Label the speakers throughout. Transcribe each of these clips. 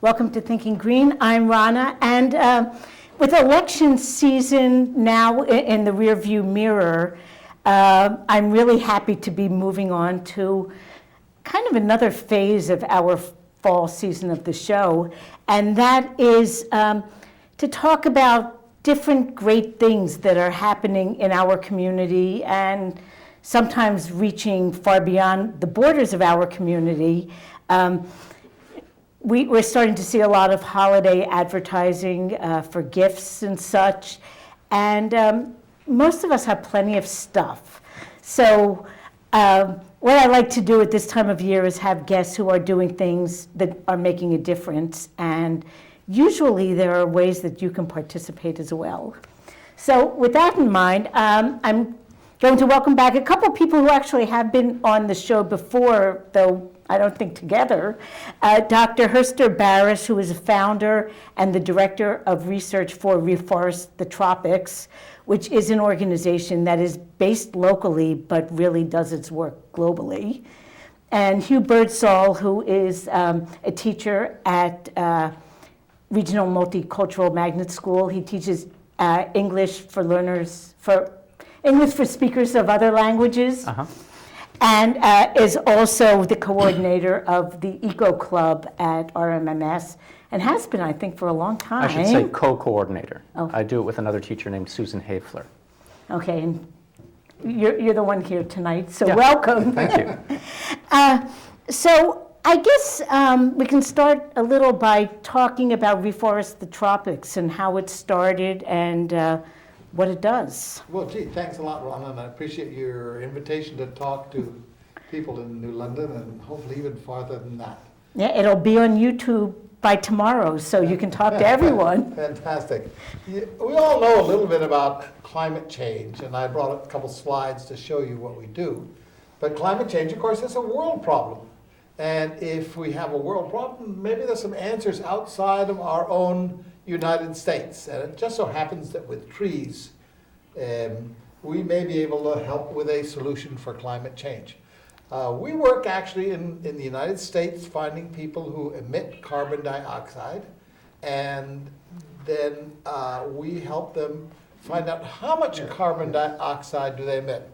Speaker 1: Welcome to Thinking Green. I'm Rana, and with election season now in the rearview mirror, I'm really happy to be moving on to kind of another phase of our fall season of the show, and that is to talk about different great things that are happening in our community and sometimes reaching far beyond the borders of our community. We're starting to see a lot of holiday advertising for gifts and such, and most of us have plenty of stuff. So what I like to do at this time of year is have guests who are doing things that are making a difference, and usually there are ways that you can participate as well. So with that in mind, I'm going to welcome back a couple of people who actually have been on the show before, though I don't think together. Dr. Herster Barris, who is a founder and the director of research for Reforest, the Tropics, which is an organization that is based locally but really does its work globally. And Hugh Birdsall, who is a teacher at Regional Multicultural Magnet School. He teaches English for learners, English for speakers of other languages. And is also the coordinator of the Eco Club at RMMS, and has been, I think, for a long time.
Speaker 2: I should say co-coordinator.
Speaker 1: Oh.
Speaker 2: I do it with another teacher named Susan Hafler.
Speaker 1: Okay, and you're the one here tonight, so
Speaker 2: Yeah.
Speaker 1: welcome.
Speaker 2: Thank you.
Speaker 1: So I guess we can start a little by talking about Reforest the Tropics and how it started and what it does.
Speaker 3: Well, gee, thanks a lot, Ron, and I appreciate your invitation to talk to people in New London and hopefully even farther than that.
Speaker 1: Yeah, it'll be on YouTube by tomorrow, so you can talk to everyone.
Speaker 3: Fantastic. We all know a little bit about climate change, and I brought a couple slides to show you what we do. But climate change, of course, is a world problem. And if we have a world problem, maybe there's some answers outside of our own United States. And it just so happens that with trees, we may be able to help with a solution for climate change. We work actually in the United States finding people who emit carbon dioxide, and then we help them find out how much carbon dioxide do they emit.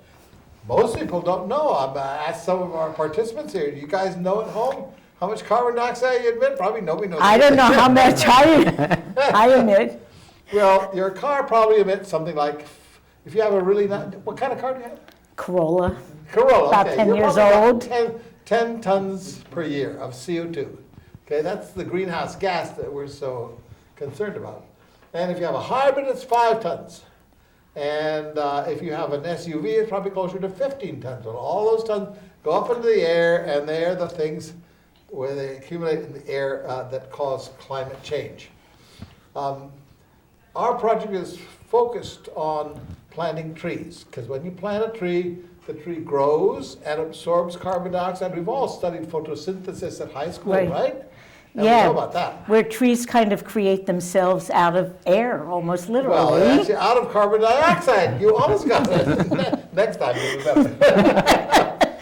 Speaker 3: Most people don't know. I've asked some of our participants here, do you guys know at home how much carbon dioxide you emit? Probably nobody knows.
Speaker 1: I don't know how much I emit.
Speaker 3: Well, your car probably emits something like, if you have a really nice, what kind of car do you have?
Speaker 1: Corolla.
Speaker 3: Corolla,
Speaker 1: About
Speaker 3: okay.
Speaker 1: 10
Speaker 3: You're
Speaker 1: years
Speaker 3: probably about
Speaker 1: old.
Speaker 3: 10 tons per year of CO2. Okay, that's the greenhouse gas that we're so concerned about. And if you have a hybrid, it's 5 tons. And if you have an SUV, it's probably closer to 15 tons. And all those tons go up into the air, and they are the things where they accumulate in the air that cause climate change. Our project is focused on planting trees, because when you plant a tree, the tree grows and absorbs carbon dioxide. We've all studied photosynthesis at high school, right? And we know about that.
Speaker 1: Where trees kind of create themselves out of air, almost literally.
Speaker 3: Well, actually, out of carbon dioxide. You almost got it. Next time you remember.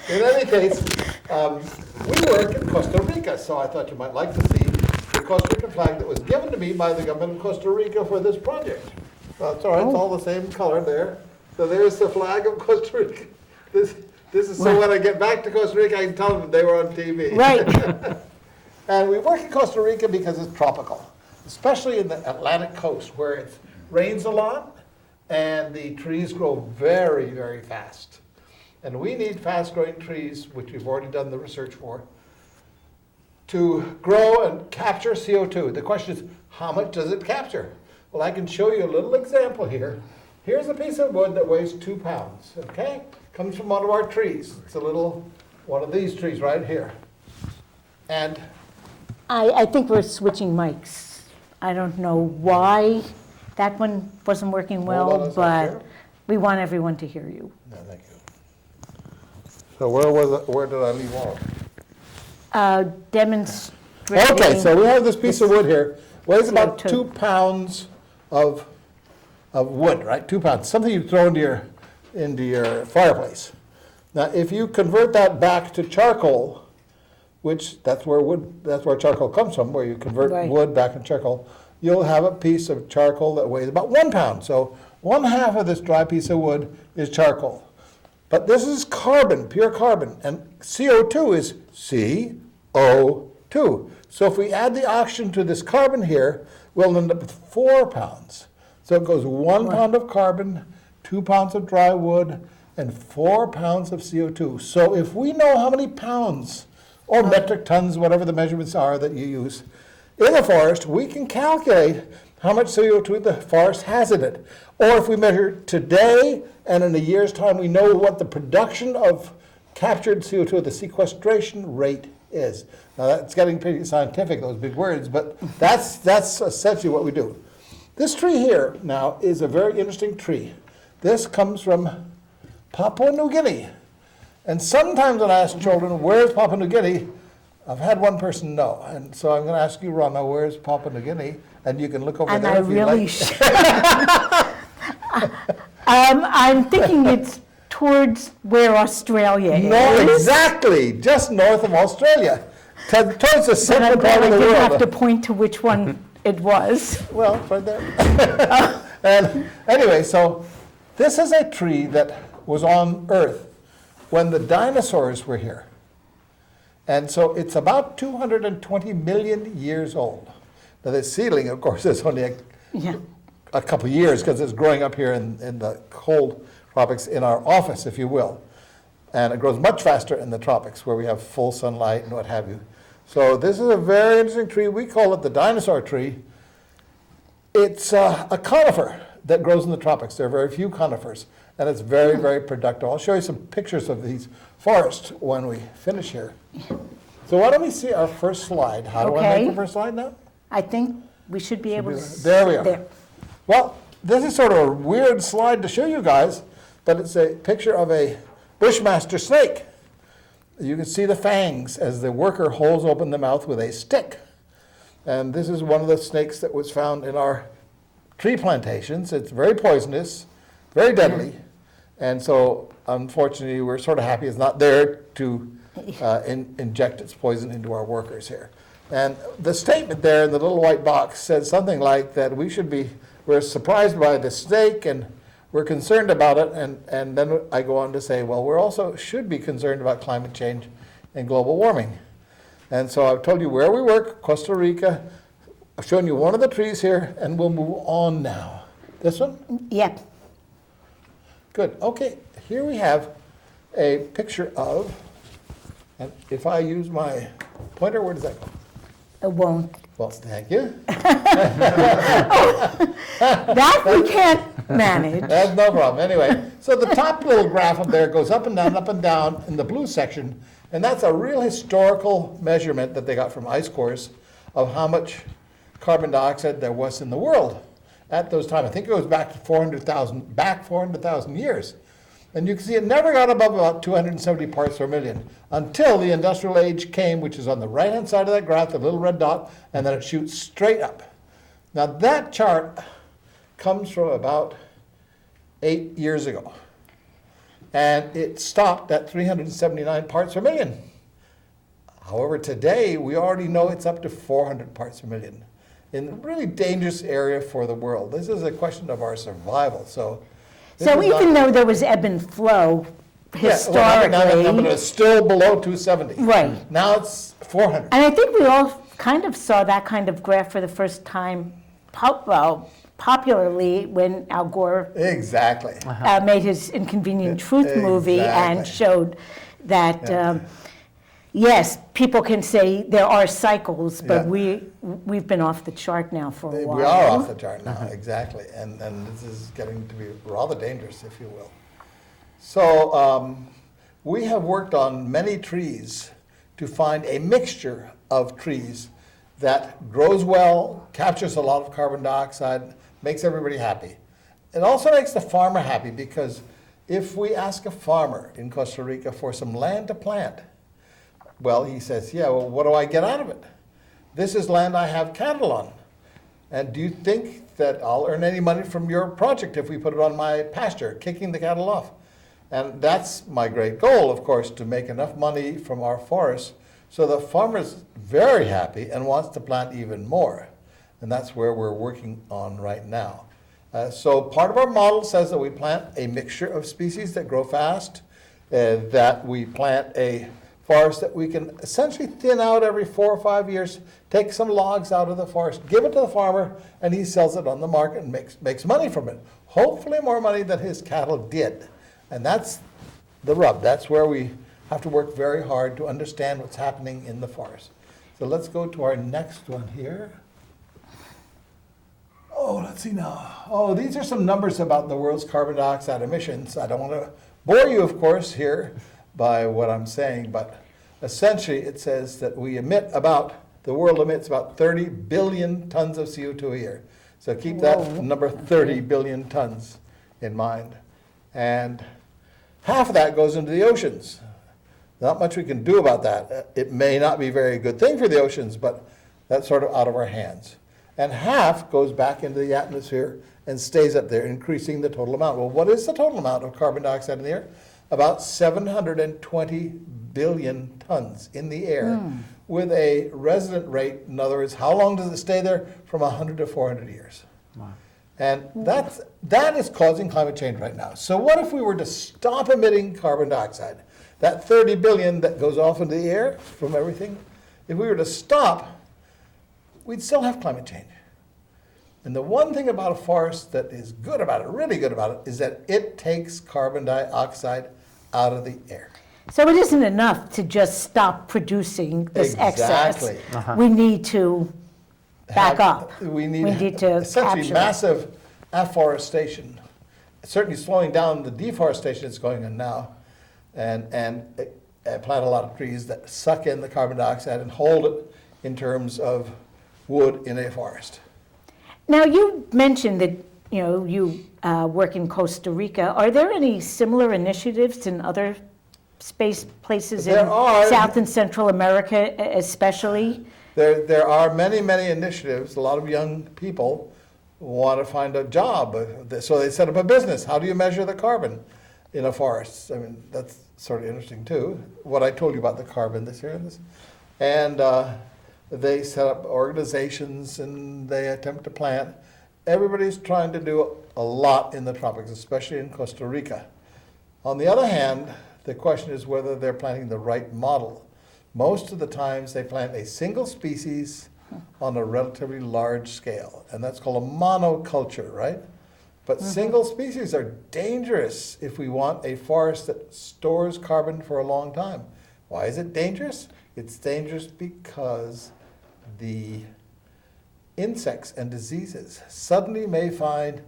Speaker 3: In any case, we work in Costa Rica, so I thought you might like to see the Costa Rica flag that was given to me by the government of Costa Rica for this project. Well, it's all right, it's all the same color there. So there's the flag of Costa Rica. This is so when I get back to Costa Rica, I can tell them they were on TV.
Speaker 1: Right.
Speaker 3: And we work in Costa Rica because it's tropical, especially in the Atlantic coast where it rains a lot and the trees grow very, very fast. And we need fast-growing trees, which we've already done the research for, to grow and capture CO2. The question is, how much does it capture? Well, I can show you a little example here. Here's a piece of wood that weighs 2 pounds, okay? Comes from one of our trees. It's a little, one of these trees right here. And
Speaker 1: I think we're switching mics. I don't know why that one wasn't working well, but we want everyone to hear you.
Speaker 3: no, thank you. So where did I leave off?
Speaker 1: Demonstrating.
Speaker 3: Okay, so we have this piece of wood here. Weighs about
Speaker 1: CO2.
Speaker 3: 2 pounds of wood, right? 2 pounds, something you throw into your fireplace. Now, if you convert that back to charcoal, which that's where charcoal comes from, where you convert
Speaker 1: Right.
Speaker 3: wood back into charcoal, you'll have a piece of charcoal that weighs about 1 pound. So 1/2 of this dry piece of wood is charcoal. But this is carbon, pure carbon, and CO2 is CO2. So if we add the oxygen to this carbon here, we'll end up with 4 pounds. So it goes 1 pound of carbon, 2 pounds of dry wood, and 4 pounds of CO2. So if we know how many pounds or metric tons, whatever the measurements are that you use, in the forest, we can calculate how much CO2 the forest has in it. Or if we measure today and in a year's time, we know what the production of captured CO2, the sequestration rate is. Now that's getting pretty scientific, those big words, but that's essentially what we do. This tree here now is a very interesting tree. This comes from Papua New Guinea. And sometimes when I ask children, where's Papua New Guinea? I've had one person know. And so I'm going to ask you, Rana, where's Papua New Guinea? And you can look over
Speaker 1: And
Speaker 3: there
Speaker 1: I
Speaker 3: if you
Speaker 1: really
Speaker 3: like.
Speaker 1: should. I'm thinking it's towards where Australia is.
Speaker 3: No, exactly. Just north of Australia. Towards the
Speaker 1: But
Speaker 3: central
Speaker 1: I'm
Speaker 3: part
Speaker 1: glad I
Speaker 3: of the
Speaker 1: didn't
Speaker 3: world.
Speaker 1: have to point to which one it was.
Speaker 3: Well, it's right there. And anyway, so this is a tree that was on Earth when the dinosaurs were here. And so it's about 220 million years old. Now, the seedling, of course, is only
Speaker 1: Yeah.
Speaker 3: a couple of years because it's growing up here in the cold tropics in our office, if you will. And it grows much faster in the tropics where we have full sunlight and what have you. So this is a very interesting tree. We call it the dinosaur tree. It's a conifer that grows in the tropics. There are very few conifers, and it's very, very productive. I'll show you some pictures of these forests when we finish here. So why don't we see our first slide? How do I
Speaker 1: Okay.
Speaker 3: make the first slide now?
Speaker 1: I think we should be able to.
Speaker 3: There we are. Well, this is sort of a weird slide to show you guys, but it's a picture of a bushmaster snake. You can see the fangs as the worker holds open the mouth with a stick. And this is one of the snakes that was found in our tree plantations. It's very poisonous, very deadly. And so, unfortunately, we're sort of happy it's not there to inject its poison into our workers here. And the statement there in the little white box said something like that we're surprised by the snake and we're concerned about it. And then I go on to say, well, we're also should be concerned about climate change and global warming. And so I've told you where we work, Costa Rica. I've shown you one of the trees here, and we'll move on now. This one?
Speaker 1: Yep.
Speaker 3: Good. Okay, here we have a picture of, and if I use my pointer, where does that go?
Speaker 1: It won't.
Speaker 3: Well, thank you.
Speaker 1: That we can't manage.
Speaker 3: That's no problem. Anyway, so the top little graph up there goes up and down in the blue section, and that's a real historical measurement that they got from ice cores of how much carbon dioxide there was in the world at those times. I think it goes back to 400,000 years. And you can see it never got above about 270 parts per million until the industrial age came, which is on the right-hand side of that graph, the little red dot, and then it shoots straight up. Now that chart comes from about 8 years ago. And it stopped at 379 parts per million. However, today we already know it's up to 400 parts per million in a really dangerous area for the world. This is a question of our survival. So
Speaker 1: Even though there was ebb and flow historically.
Speaker 3: But it's still below 270.
Speaker 1: Right.
Speaker 3: Now it's 400.
Speaker 1: And I think we all kind of saw that kind of graph for the first time popularly when Al Gore
Speaker 3: Exactly.
Speaker 1: made his Inconvenient Truth movie and
Speaker 3: Exactly.
Speaker 1: showed that, yes, people can say there are cycles, but
Speaker 3: Yeah.
Speaker 1: we've been off the chart now for a while.
Speaker 3: We are off the chart now, exactly. And this is getting to be rather dangerous, if you will. So we have worked on many trees to find a mixture of trees that grows well, captures a lot of carbon dioxide, makes everybody happy. It also makes the farmer happy because if we ask a farmer in Costa Rica for some land to plant, well, he says, yeah, well, what do I get out of it? This is land I have cattle on. And do you think that I'll earn any money from your project if we put it on my pasture, kicking the cattle off? And that's my great goal, of course, to make enough money from our forests So the farmer's very happy and wants to plant even more. And that's where we're working on right now. So part of our model says that we plant a mixture of species that grow fast, that we plant a forest that we can essentially thin out every 4 or 5 years, take some logs out of the forest, give it to the farmer, and he sells it on the market and makes money from it. Hopefully more money than his cattle did. And that's the rub. That's where we have to work very hard to understand what's happening in the forest. So let's go to our next one here. Oh, let's see now. Oh, these are some numbers about the world's carbon dioxide emissions. I don't want to bore you, of course, here by what I'm saying, but essentially it says that the world emits about 30 billion tons of CO2 a year. So keep that number 30 billion tons in mind. And half of that goes into the oceans. Not much we can do about that. It may not be a very good thing for the oceans, but that's sort of out of our hands. And half goes back into the atmosphere and stays up there, increasing the total amount. Well, what is the total amount of carbon dioxide in the air? About 720 billion tons in the air with a resident rate. In other words, how long does it stay there? From 100 to 400 years.
Speaker 2: Wow.
Speaker 3: And that is causing climate change right now. So what if we were to stop emitting carbon dioxide? That 30 billion that goes off into the air from everything, if we were to stop, we'd still have climate change. And the one thing about a forest that is good about it, really good about it, is that it takes carbon dioxide out of the air.
Speaker 1: So it isn't enough to just stop producing this
Speaker 3: Exactly.
Speaker 1: excess. We need to back up.
Speaker 3: We need
Speaker 1: to
Speaker 3: essentially
Speaker 1: capture it.
Speaker 3: massive afforestation. Certainly slowing down the deforestation that's going on now, and plant a lot of trees that suck in the carbon dioxide and hold it in terms of wood in a forest.
Speaker 1: Now, you mentioned that you work in Costa Rica. Are there any similar initiatives in other places in South and Central America, especially?
Speaker 3: There are many, many initiatives. A lot of young people want to find a job, so they set up a business. How do you measure the carbon in a forest? I mean, that's sort of interesting too. What I told you about the carbon this year and they set up organizations and they attempt to plant. Everybody's trying to do a lot in the tropics, especially in Costa Rica. On the other hand, the question is whether they're planting the right model. Most of the times they plant a single species on a relatively large scale, and that's called a monoculture, right? But single species are dangerous if we want a forest that stores carbon for a long time. Why is it dangerous? It's dangerous because the insects and diseases suddenly may find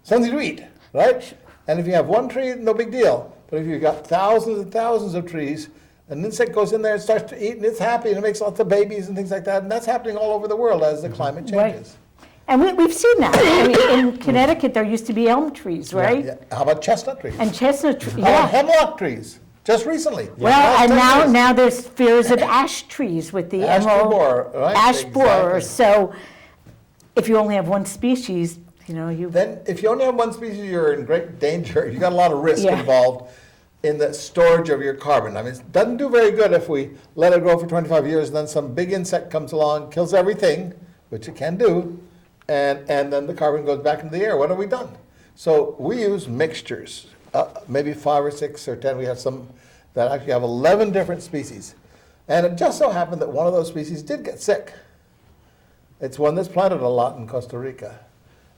Speaker 3: something to eat, right? And if you have one tree, no big deal. But if you've got thousands and thousands of trees, an insect goes in there and starts to eat, and it's happy, and it makes lots of babies and things like that. And that's happening all over the world as the climate changes.
Speaker 1: And we've seen that. I mean, in Connecticut, there used to be elm trees, right?
Speaker 3: Yeah. How about chestnut trees?
Speaker 1: And chestnut trees,
Speaker 3: How about
Speaker 1: yeah.
Speaker 3: hemlock trees? Just recently.
Speaker 1: Well, and
Speaker 3: Last 10 years.
Speaker 1: now there's fears of ash trees with the
Speaker 3: Ash
Speaker 1: emerald.
Speaker 3: borer, right?
Speaker 1: Ash borer.
Speaker 3: Exactly.
Speaker 1: So if you only have one species, you...
Speaker 3: Then if you only have one species, you're in great danger. You got a lot of risk
Speaker 1: Yeah.
Speaker 3: involved in the storage of your carbon. I mean, it doesn't do very good if we let it grow for 25 years and then some big insect comes along, kills everything, which it can do, and then the carbon goes back into the air. What have we done? So we use mixtures, maybe 5 or 6 or 10. We have some that actually have 11 different species. And it just so happened that one of those species did get sick. It's one that's planted a lot in Costa Rica.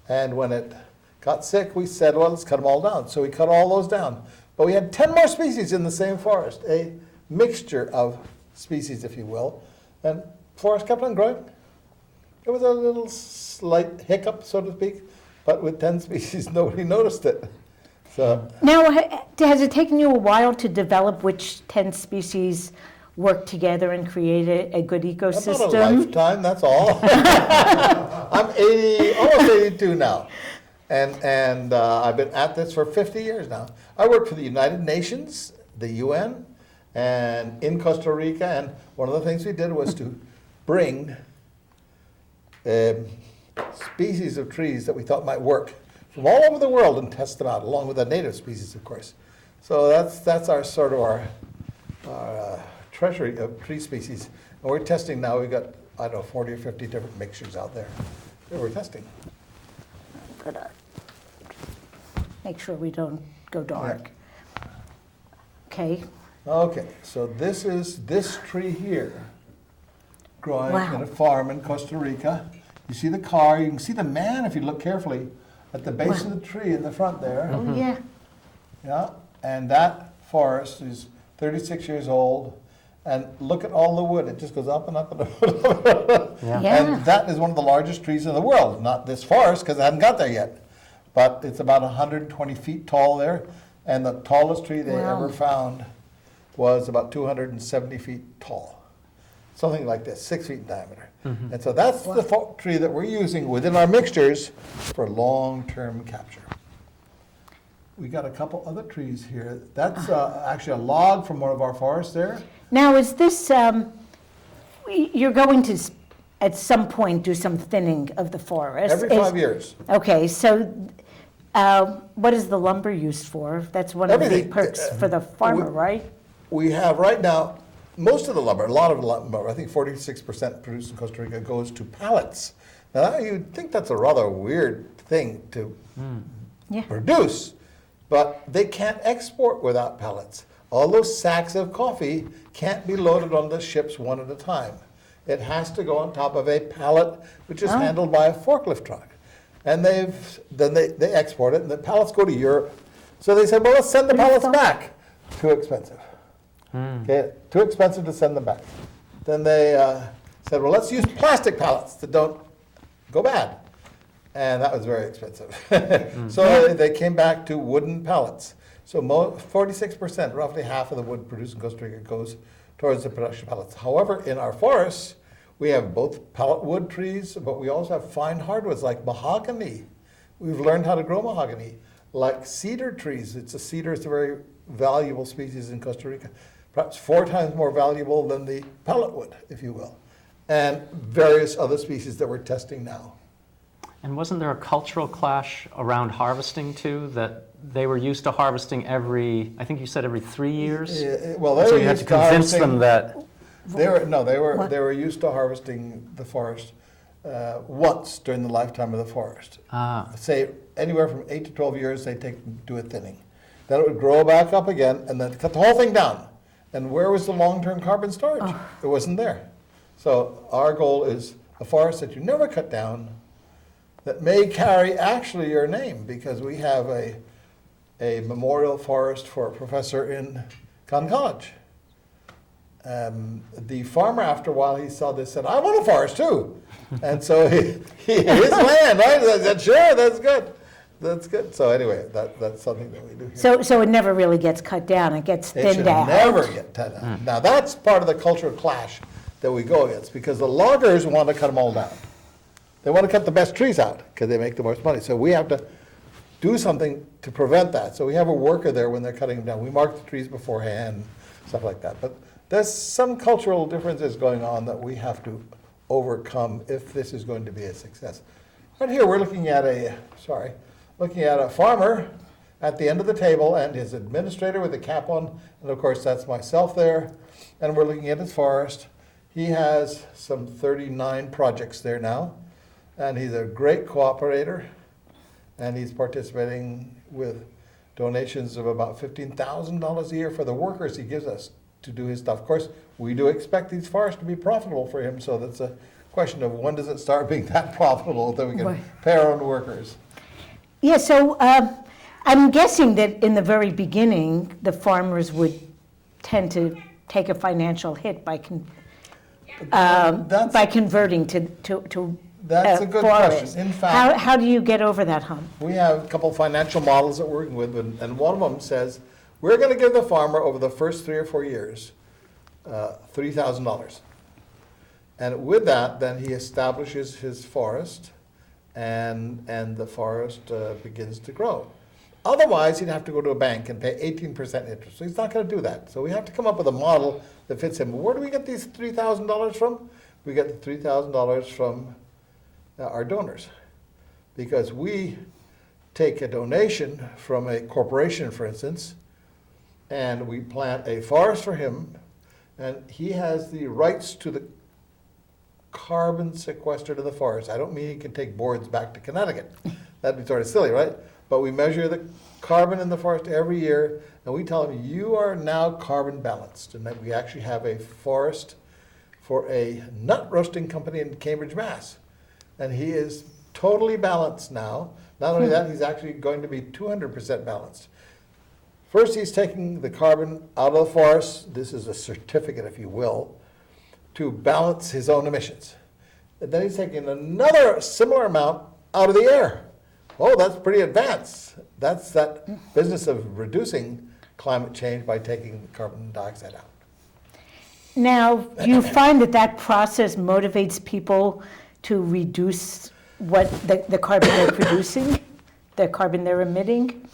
Speaker 3: And when it got sick, we said, well, let's cut them all down. So we cut all those down. But we had 10 more species in the same forest, a mixture of species, if you will. And forest kept on growing. It was a little slight hiccup, so to speak, but with 10 species, nobody noticed it. So
Speaker 1: Now, has it taken you a while to develop which 10 species work together and create a good ecosystem?
Speaker 3: about a lifetime, that's all. I'm almost 82 now. And I've been at this for 50 years now. I work for the United Nations, the UN, and in Costa Rica. And one of the things we did was to bring species of trees that we thought might work from all over the world and test them out, along with the native species, of course. So that's our sort of our treasury of tree species. And we're testing now, we've got, I don't know, 40 or 50 different mixtures out there that we're testing.
Speaker 1: Gotta make sure we don't go dark. Okay,
Speaker 3: Okay, so this is this tree here, growing
Speaker 1: Wow.
Speaker 3: in a farm in Costa Rica. You see the car, you can see the man if you look carefully at the base of the tree in the front there.
Speaker 1: oh yeah,
Speaker 3: Yeah, and that forest is 36 years old. And look at all the wood, it just goes up and up and up.
Speaker 2: Yeah.
Speaker 1: Yeah.
Speaker 3: And that is one of the largest trees in the world. Not this forest, because it hadn't got there yet. But it's about 120 feet tall there. And the tallest tree they
Speaker 1: Wow.
Speaker 3: ever found was about 270 feet tall. Something like this, 6 feet in diameter. And so that's the tree that we're using within our mixtures for long-term capture. We got a couple other trees here. That's actually a log from one of our forests there.
Speaker 1: now is this, you're going to, at some point, do some thinning of the forest?
Speaker 3: Every
Speaker 1: Is-
Speaker 3: 5 years.
Speaker 1: Okay, so what is the lumber used for? That's one of the
Speaker 3: Everything.
Speaker 1: perks for the farmer, right?
Speaker 3: We have right now, most of the lumber, a lot of the lumber, I think 46% produced in Costa Rica goes to pallets. Now, you'd think that's a rather weird thing to
Speaker 1: Yeah.
Speaker 3: produce, but they can't export without pallets. All those sacks of coffee can't be loaded on the ships one at a time. It has to go on top of a pallet, which is handled by a forklift truck. And then they export it, and the pallets go to Europe. So they said, well, let's send the pallets back. Too expensive. Okay, too expensive to send them back. Then they said, well, let's use plastic pallets that don't go bad. And that was very expensive. So they came back to wooden pallets. So 46%, roughly half of the wood produced in Costa Rica goes towards the production of pallets. However, in our forests, we have both pallet wood trees, but we also have fine hardwoods like mahogany. We've learned how to grow mahogany. Like cedar trees, cedar is a very valuable species in Costa Rica, perhaps 4 times more valuable than the pallet wood, if you will, and various other species that we're testing now.
Speaker 2: And wasn't there a cultural clash around harvesting too, that they were used to harvesting I think you said every 3 years?
Speaker 3: Well, they
Speaker 2: So
Speaker 3: were
Speaker 2: you had to
Speaker 3: used to
Speaker 2: convince
Speaker 3: harvesting.
Speaker 2: them that,
Speaker 3: They were used to harvesting the forest once during the lifetime of the forest. Say anywhere from 8 to 12 years, they do a thinning. Then it would grow back up again, and then cut the whole thing down. And where was the long-term carbon storage? It wasn't there. So our goal is a forest that you never cut down, that may carry actually your name, because we have a memorial forest for a professor in Conn College. The farmer, after a while, he saw this, said, I want a forest too. And so his land, right? I said, sure, that's good. That's good. So anyway, that's something that we do here.
Speaker 1: So it never really gets cut down, it gets
Speaker 3: It should
Speaker 1: thinned out.
Speaker 3: never get cut down. Now, that's part of the cultural clash that we go against, because the loggers want to cut them all down. They want to cut the best trees out because they make the most money. So we have to do something to prevent that. So we have a worker there when they're cutting them down. We mark the trees beforehand, stuff like that. But there's some cultural differences going on that we have to overcome if this is going to be a success. Right here, we're looking at a farmer at the end of the table and his administrator with a cap on. And of course, that's myself there. And we're looking at his forest. He has some 39 projects there now. And he's a great cooperator. And he's participating with donations of about $15,000 a year for the workers he gives us to do his stuff. Of course, we do expect these forests to be profitable for him, so that's a question of when does it start being that profitable that we can
Speaker 1: Right.
Speaker 3: pay our own workers.
Speaker 1: Yeah, so I'm guessing that in the very beginning, the farmers would tend to take a financial hit by converting to
Speaker 3: That's a good
Speaker 1: forest.
Speaker 3: question. In fact,
Speaker 1: How do you get over that hump?
Speaker 3: we have a couple financial models that we're working with, and one of them says, we're going to give the farmer over the first 3 or 4 years $3,000. And with that, then he establishes his forest, and the forest begins to grow. Otherwise, he'd have to go to a bank and pay 18% interest. So he's not going to do that. So we have to come up with a model that fits him. Where do we get these $3,000 from? We get the $3,000 from our donors, because we take a donation from a corporation, for instance, and we plant a forest for him, and he has the rights to the carbon sequestered in the forest. I don't mean he can take boards back to Connecticut. That'd be sort of silly, right? But we measure the carbon in the forest every year, and we tell him, you are now carbon balanced. And then we actually have a forest for a nut roasting company in Cambridge, Mass. And he is totally balanced now. Not only that, he's actually going to be 200% balanced. First, he's taking the carbon out of the forest. This is a certificate, if you will, to balance his own emissions. And then he's taking another similar amount out of the air. Oh, that's pretty advanced. That's that business of reducing climate change by taking the carbon dioxide out.
Speaker 1: Now, do you find that process motivates people to reduce what the carbon they're producing, the carbon they're emitting?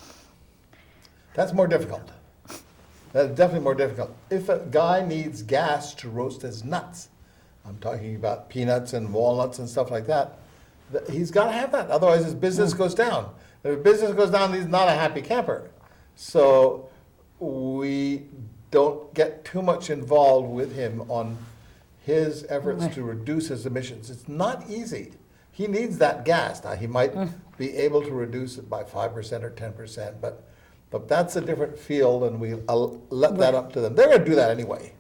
Speaker 3: That's more difficult. That's definitely more difficult. If a guy needs gas to roast his nuts, I'm talking about peanuts and walnuts and stuff like that, he's got to have that. Otherwise, his business goes down. If business goes down, he's not a happy camper. So we don't get too much involved with him on his efforts to reduce his emissions. It's not easy. He needs that gas. Now, he might be able to reduce it by 5% or 10%, but that's a different field, and I'll let that up to them. They're going to do that anyway.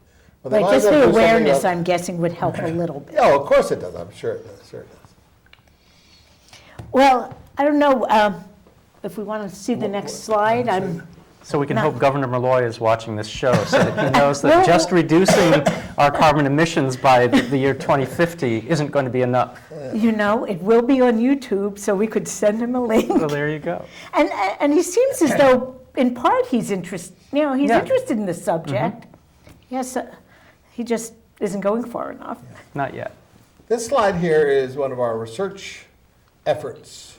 Speaker 3: But they
Speaker 1: Right,
Speaker 3: might as
Speaker 1: just
Speaker 3: well
Speaker 1: the
Speaker 3: do something
Speaker 1: awareness,
Speaker 3: else.
Speaker 1: I'm guessing, would help a little bit.
Speaker 3: Yeah, of course it does. I'm sure it does. Sure it does.
Speaker 1: Well, I don't know if we want to see the next slide.
Speaker 2: So we can
Speaker 1: No.
Speaker 2: hope Governor Malloy is watching this show so that he knows that just reducing our carbon emissions by the year 2050 isn't going to be enough.
Speaker 1: You know, it will be on YouTube, so we could send him a link.
Speaker 2: Well, there you go.
Speaker 1: And he seems as though, in part, he's interested.
Speaker 2: Yeah.
Speaker 1: Interested in the subject. Yes, he just isn't going far enough.
Speaker 2: Not yet.
Speaker 3: This slide here is one of our research efforts.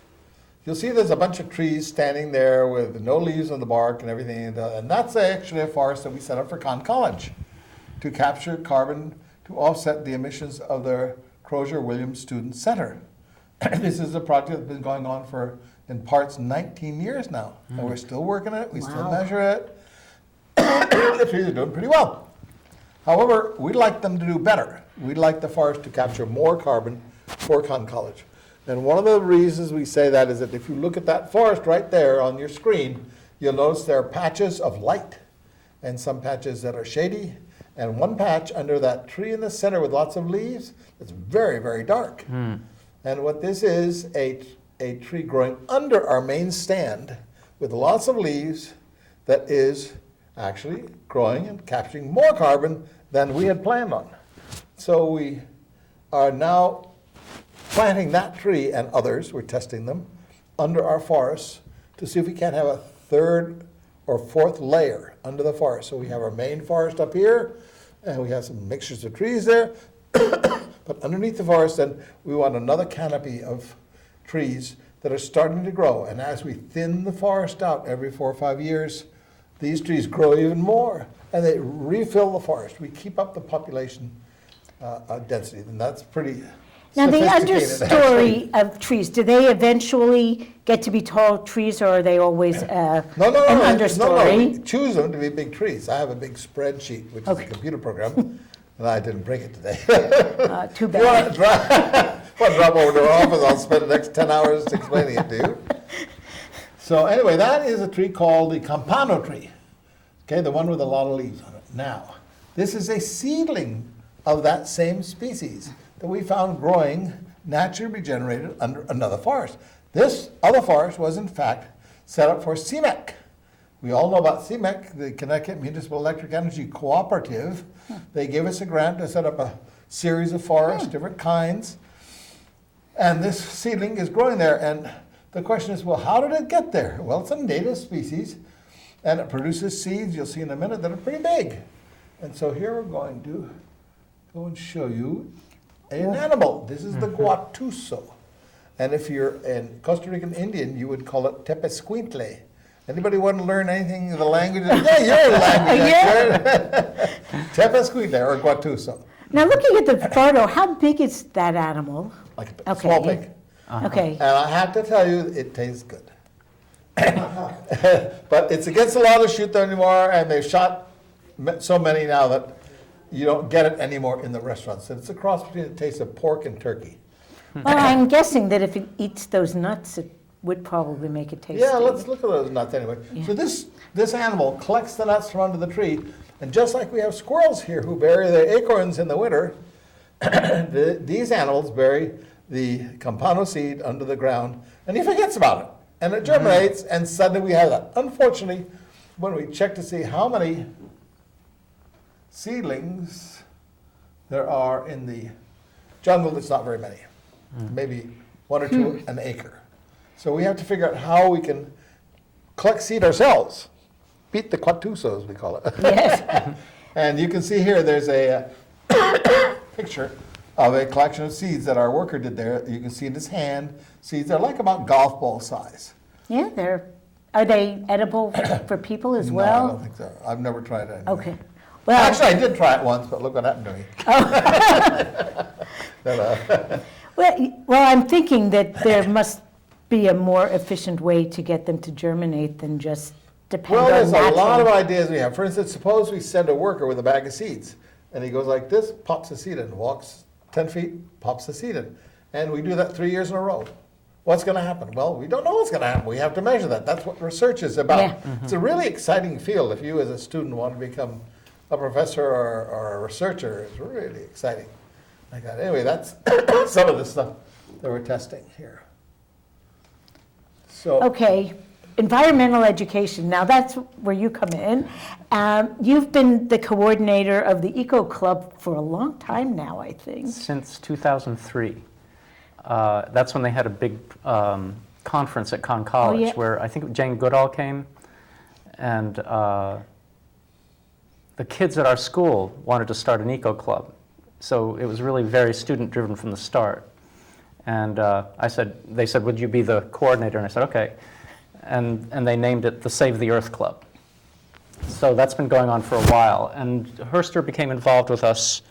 Speaker 3: You'll see there's a bunch of trees standing there with no leaves on the bark and everything, and that's actually a forest that we set up for Conn College to capture carbon to offset the emissions of the Crozier-Williams Student Center. This is a project that's been going on for, in parts, 19 years now, and we're still working it, we still
Speaker 1: Wow.
Speaker 3: measure it. The trees are doing pretty well. However, we'd like them to do better. We'd like the forest to capture more carbon for Conn College. And one of the reasons we say that is that if you look at that forest right there on your screen, you'll notice there are patches of light and some patches that are shady, and one patch under that tree in the center with lots of leaves that's very, very dark. And what this is, a tree growing under our main stand with lots of leaves that is actually growing and capturing more carbon than we had planned on. So we are now planting that tree and others, we're testing them, under our forests to see if we can't have a third or fourth layer under the forest. So we have our main forest up here, and we have some mixtures of trees there, but underneath the forest, then we want another canopy of trees that are starting to grow. And as we thin the forest out every 4 or 5 years, these trees grow even more, and they refill the forest. We keep up the population density, and that's pretty
Speaker 1: Now, the
Speaker 3: sophisticated,
Speaker 1: understory of trees, do they eventually get to be tall trees, or are they always an
Speaker 3: No,
Speaker 1: understory?
Speaker 3: we choose them to be big trees. I have a big spreadsheet, which is a computer program, and I didn't bring it today.
Speaker 1: Too
Speaker 3: You want
Speaker 1: bad.
Speaker 3: to drop over to our office, I'll spend the next 10 hours explaining it to you. So anyway, that is a tree called the Campano tree, okay, the one with a lot of leaves on it. Now, this is a seedling of that same species that we found growing naturally regenerated under another forest. This other forest was, in fact, set up for CMEC. We all know about CMEC, the Connecticut Municipal Electric Energy Cooperative. They gave us a grant to set up a series of forests, different kinds. And this seedling is growing there. And the question is, well, how did it get there? Well, it's a native species, and it produces seeds, you'll see in a minute, that are pretty big. And so here we're going to go and show you an animal. This is the guatuso. And if you're a Costa Rican Indian, you would call it tepescuintle. Anybody want to learn anything of the language? Yeah, you're a language expert. Tepescuintle or guatuso.
Speaker 1: Now, looking at the photo, how big is that animal?
Speaker 3: Like a small pig.
Speaker 1: Okay.
Speaker 3: And I have to tell you, it tastes good. But it's against the law to shoot them anymore, and they've shot so many now that you don't get it anymore in the restaurants. It's a cross between the taste of pork and turkey.
Speaker 1: Well, I'm guessing that if it eats those nuts, it would probably make it tasty.
Speaker 3: Yeah, let's look at those nuts anyway.
Speaker 1: Yeah.
Speaker 3: So this animal collects the nuts from under the tree, and just like we have squirrels here who bury their acorns in the winter, these animals bury the campano seed under the ground, and he forgets about it. And it germinates, and suddenly we have that. Unfortunately, when we check to see how many seedlings there are in the jungle, it's not very many. Maybe 1 or 2 an acre. So we have to figure out how we can collect seed ourselves. Beat the Quatuso, as we call it.
Speaker 1: Yes.
Speaker 3: And you can see here, there's a picture of a collection of seeds that our worker did there. You can see in his hand seeds. They're like about golf ball size.
Speaker 1: Yeah, are they edible for people as
Speaker 3: No,
Speaker 1: well?
Speaker 3: I don't think so. I've never tried it.
Speaker 1: Okay. Well,
Speaker 3: Actually, I did try it once, but look what happened to me.
Speaker 1: well, I'm thinking that there must be a more efficient way to get them to germinate than just depend
Speaker 3: Well,
Speaker 1: on
Speaker 3: there's a lot of
Speaker 1: natural.
Speaker 3: ideas we have. For instance, suppose we send a worker with a bag of seeds, and he goes like this, pops the seed in, walks 10 feet, pops the seed in. And we do that 3 years in a row. What's going to happen? Well, we don't know what's going to happen. We have to measure that. That's what research is about.
Speaker 1: Yeah.
Speaker 3: It's a really exciting field. If you as a student want to become a professor or a researcher, it's really exciting. Like that. Anyway, that's some of the stuff that we're testing here. So,
Speaker 1: Okay, environmental education. Now that's where you come in. You've been the coordinator of the Eco Club for a long time now, I think.
Speaker 2: Since 2003. That's when they had a big conference at Conn College,
Speaker 1: yeah.
Speaker 2: where I think Jane Goodall came, and the kids at our school wanted to start an eco club. So it was really very student-driven from the start. And they said, would you be the coordinator? And I said, okay. And they named it the Save the Earth Club. So that's been going on for a while. And Herster became involved with us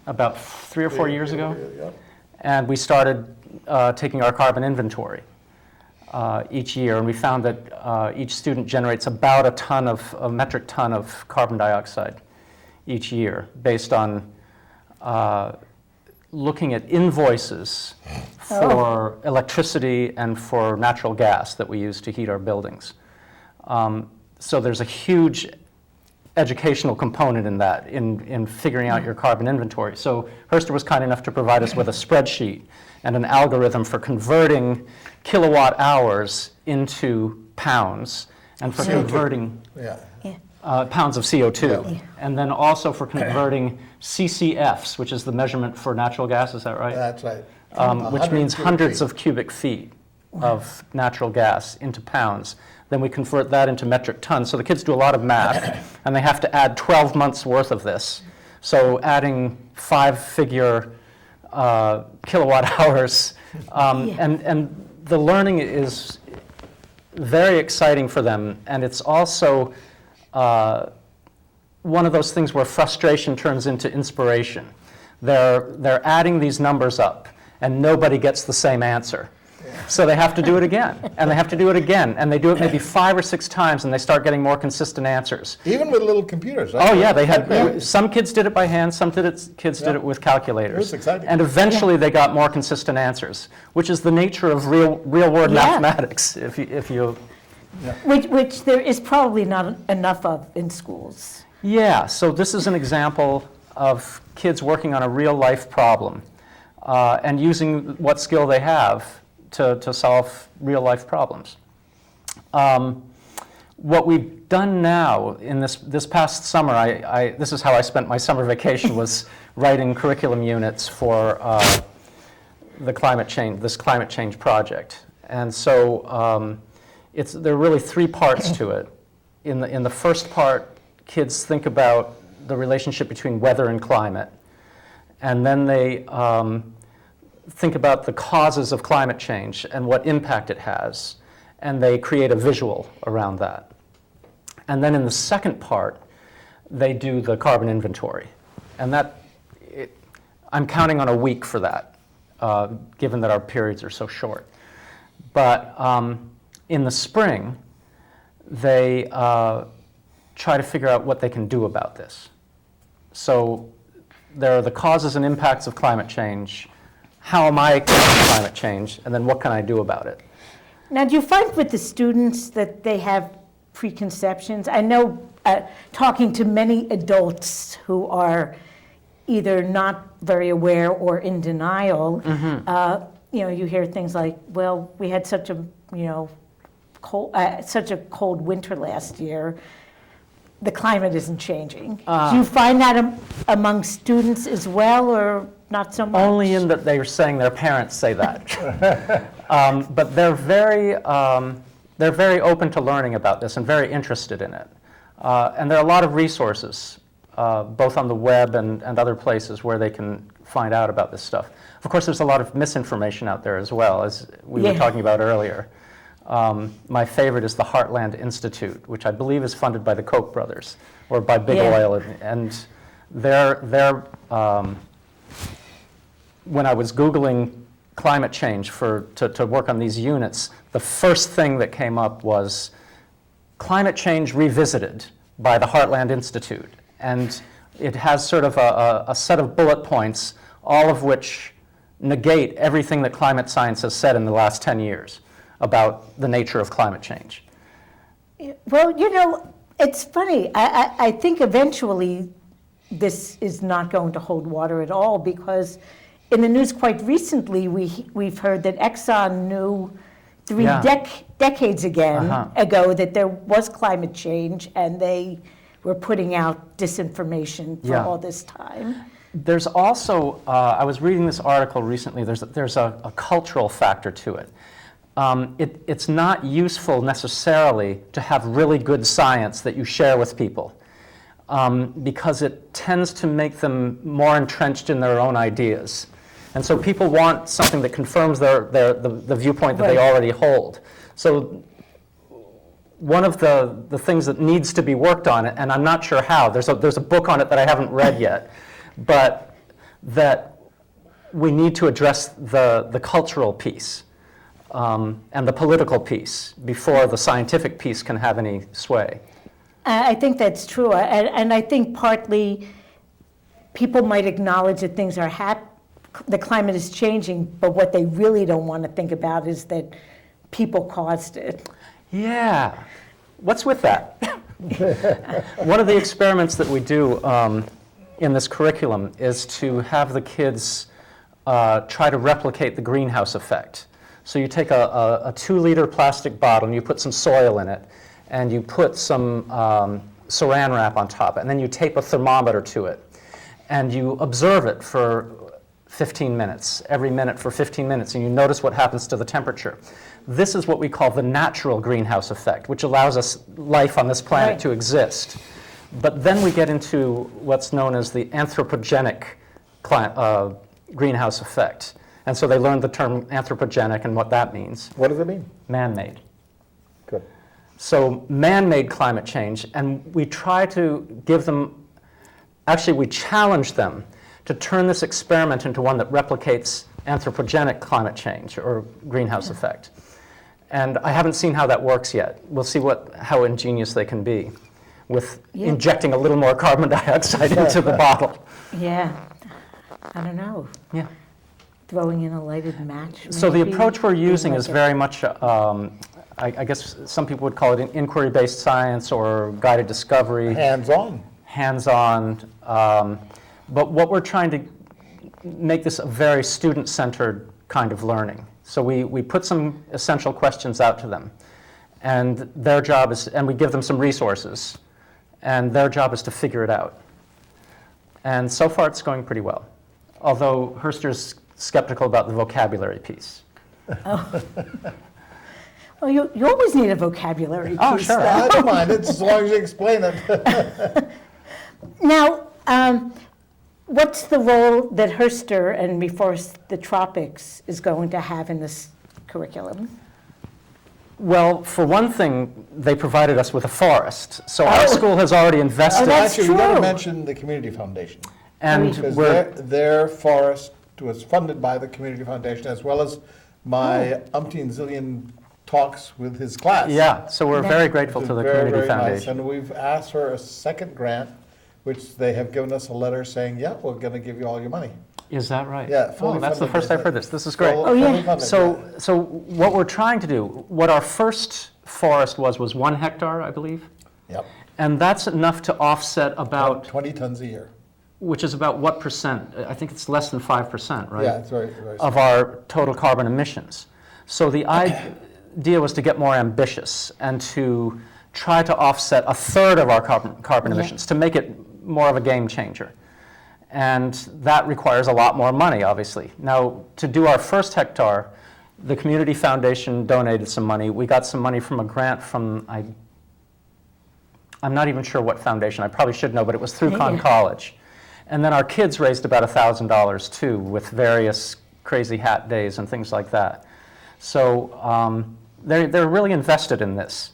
Speaker 2: about 3 or 4 years ago.
Speaker 3: yeah.
Speaker 2: And we started taking our carbon inventory each year, and we found that each student generates about a metric ton of carbon dioxide each year, based on looking at invoices for electricity and for natural gas that we use to heat our buildings. So there's a huge educational component in that, in figuring out your carbon inventory. So Herster was kind enough to provide us with a spreadsheet and an algorithm for converting kilowatt hours into pounds, and for converting
Speaker 3: Yeah.
Speaker 2: pounds of CO2,
Speaker 3: Yeah.
Speaker 2: and then also for converting CCFs, which is the measurement for natural gas, is that right?
Speaker 3: That's right.
Speaker 2: Which means
Speaker 3: 100
Speaker 2: hundreds
Speaker 3: feet.
Speaker 2: of cubic feet of natural gas into pounds. Then we convert that into metric tons. So the kids do a lot of math, and they have to add 12 months worth of this. So adding 5-figure kilowatt hours, and the learning is very exciting for them, and it's also one of those things where frustration turns into inspiration. They're adding these numbers up, and nobody gets the same answer. So they have to do it again, and they have to do it again, and they do it maybe 5 or 6 times, and they start getting more consistent answers.
Speaker 3: Even with little computers, right?
Speaker 2: Oh yeah, they had some kids did it by hand, some kids did it with calculators.
Speaker 3: It was exciting.
Speaker 2: And eventually they got more consistent answers, which is the nature of real world
Speaker 1: Yeah.
Speaker 2: mathematics. If you
Speaker 1: Which there is probably not enough of in schools.
Speaker 2: Yeah, so this is an example of kids working on a real life problem and using what skill they have to solve real life problems. What we've done now in this past summer, this is how I spent my summer vacation, was writing curriculum units for this climate change project. And so there are really 3 parts to it. In the first part, kids think about the relationship between weather and climate, and then they think about the causes of climate change and what impact it has, and they create a visual around that. And then in the second part, they do the carbon inventory, and I'm counting on a week for that, given that our periods are so short. But in the spring, they try to figure out what they can do about this. So there are the causes and impacts of climate change. How am I causing climate change? And then what can I do about it?
Speaker 1: Now, do you find with the students that they have preconceptions? I know, talking to many adults who are either not very aware or in denial, you hear things like, well, we had such a, such a cold winter last year, the climate isn't changing. Do you find that among students as well, or not so much?
Speaker 2: Only in that they are saying their parents say that. But they're very open to learning about this and very interested in it. And there are a lot of resources, both on the web and other places where they can find out about this stuff. Of course, there's a lot of misinformation out there as well, as we were talking about earlier. My favorite is the Heartland Institute, which I believe is funded by the Koch brothers or by Big Oil. And they're when I was Googling climate change to work on these units, the first thing that came up was Climate Change Revisited by the Heartland Institute. And it has sort of a set of bullet points, all of which negate everything that climate science has said in the last 10 years about the nature of climate change.
Speaker 1: Well, it's funny. I think eventually this is not going to hold water at all, because in the news quite recently, we've heard that Exxon knew three decades ago that there was climate change, and they were putting out disinformation for all this time.
Speaker 2: There's also, I was reading this article recently, there's a cultural factor to it. It's not useful necessarily to have really good science that you share with people, because it tends to make them more entrenched in their own ideas. And so people want something that confirms the viewpoint that they already hold. So one of the things that needs to be worked on, and I'm not sure how, there's a book on it that I haven't read yet, but that we need to address the cultural piece and the political piece before the scientific piece can have any sway.
Speaker 1: I think that's true, and I think partly people might acknowledge that things are the climate is changing, but what they really don't want to think about is that people caused it.
Speaker 2: Yeah, what's with that? One of the experiments that we do in this curriculum is to have the kids try to replicate the greenhouse effect. So you take a 2-liter plastic bottle and you put some soil in it, and you put some saran wrap on top, and then you tape a thermometer to it, and you observe it for 15 minutes, every minute for 15 minutes, and you notice what happens to the temperature. This is what we call the natural greenhouse effect, which allows us life on this planet to exist. But then we get into what's known as the anthropogenic greenhouse effect. And so they learned the term anthropogenic and what that means.
Speaker 4: What does it mean?
Speaker 2: Man-made.
Speaker 4: Good.
Speaker 2: So man-made climate change, and we try to give them, actually we challenge them to turn this experiment into one that replicates anthropogenic climate change or greenhouse effect. And I haven't seen how that works yet. We'll see how ingenious they can be with injecting a little more carbon dioxide into the bottle.
Speaker 1: Yeah, I don't know.
Speaker 2: Yeah.
Speaker 1: Throwing in a lighted match.
Speaker 2: So the
Speaker 1: maybe?
Speaker 2: approach we're using
Speaker 1: Like
Speaker 2: is very much, I guess some people would call it an inquiry-based science or guided discovery.
Speaker 4: Hands-on.
Speaker 2: Hands-on. But what we're trying to make this a very student-centered kind of learning. So we put some essential questions out to them, and their job is, and we give them some resources, and their job is to figure it out. And so far it's going pretty well, although Herster's skeptical about the vocabulary piece.
Speaker 1: Oh. Well, you always need a vocabulary piece.
Speaker 2: Oh, sure.
Speaker 4: I don't mind it, as long as you explain it.
Speaker 1: Now, what's the role that Herster and Reforest, the Tropics, is going to have in this curriculum?
Speaker 2: Well, for one thing, they provided us with a forest. So our school has already invested.
Speaker 1: that's
Speaker 4: Actually, we got to
Speaker 1: true.
Speaker 4: mention the Community Foundation.
Speaker 2: And
Speaker 4: Because
Speaker 2: we're,
Speaker 4: their forest was funded by the Community Foundation, as well as my umpteen zillion talks with his class.
Speaker 2: yeah, so we're very grateful
Speaker 4: Which
Speaker 2: to
Speaker 4: is
Speaker 2: the
Speaker 4: very,
Speaker 2: Community
Speaker 4: very nice.
Speaker 2: Foundation.
Speaker 4: And we've asked for a second grant, which they have given us a letter saying, yeah, we're going to give you all your money.
Speaker 2: Is that right?
Speaker 4: Yeah,
Speaker 2: Oh,
Speaker 4: fully
Speaker 2: that's the
Speaker 4: funded,
Speaker 2: first I've heard this. This is great.
Speaker 1: Oh, yeah.
Speaker 4: Fully funded,
Speaker 2: So what we're trying to do, what our first forest was 1 hectare, I believe,
Speaker 4: Yep.
Speaker 2: and that's enough to offset about,
Speaker 4: 20 tons a year.
Speaker 2: which is about what percent? I think it's less than 5%, right?
Speaker 4: Yeah, it's very, very
Speaker 2: Of our total carbon emissions. So the idea was to get more ambitious and to try to offset a third of our carbon
Speaker 1: Yeah.
Speaker 2: emissions, to make it more of a game changer. And that requires a lot more money, obviously. Now, to do our first hectare, the Community Foundation donated some money. We got some money from a grant from, I'm not even sure what foundation, I probably should know, but it was through Conn
Speaker 1: Yeah.
Speaker 2: College. And then our kids raised about $1,000 too, with various crazy hat days and things like that. So they're really invested in this.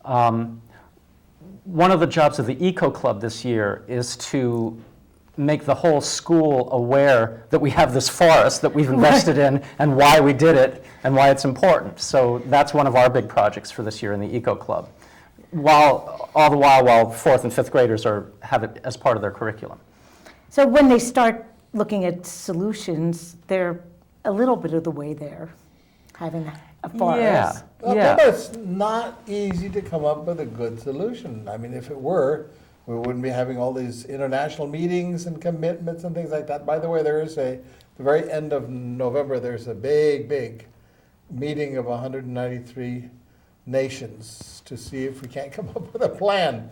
Speaker 2: One of the jobs of the Eco Club this year is to make the whole school aware that we have this forest that we've invested in and why we did it and why it's important. So that's one of our big projects for this year in the Eco Club, while 4th and 5th graders have it as part of their curriculum.
Speaker 1: So when they start looking at solutions, they're a little bit of the way there, having a forest.
Speaker 2: Yeah,
Speaker 4: Well,
Speaker 2: yeah.
Speaker 4: but it's not easy to come up with a good solution. I mean, if it were, we wouldn't be having all these international meetings and commitments and things like that. By the way, there is the very end of November, there's a big meeting of 193 nations to see if we can't come up with a plan.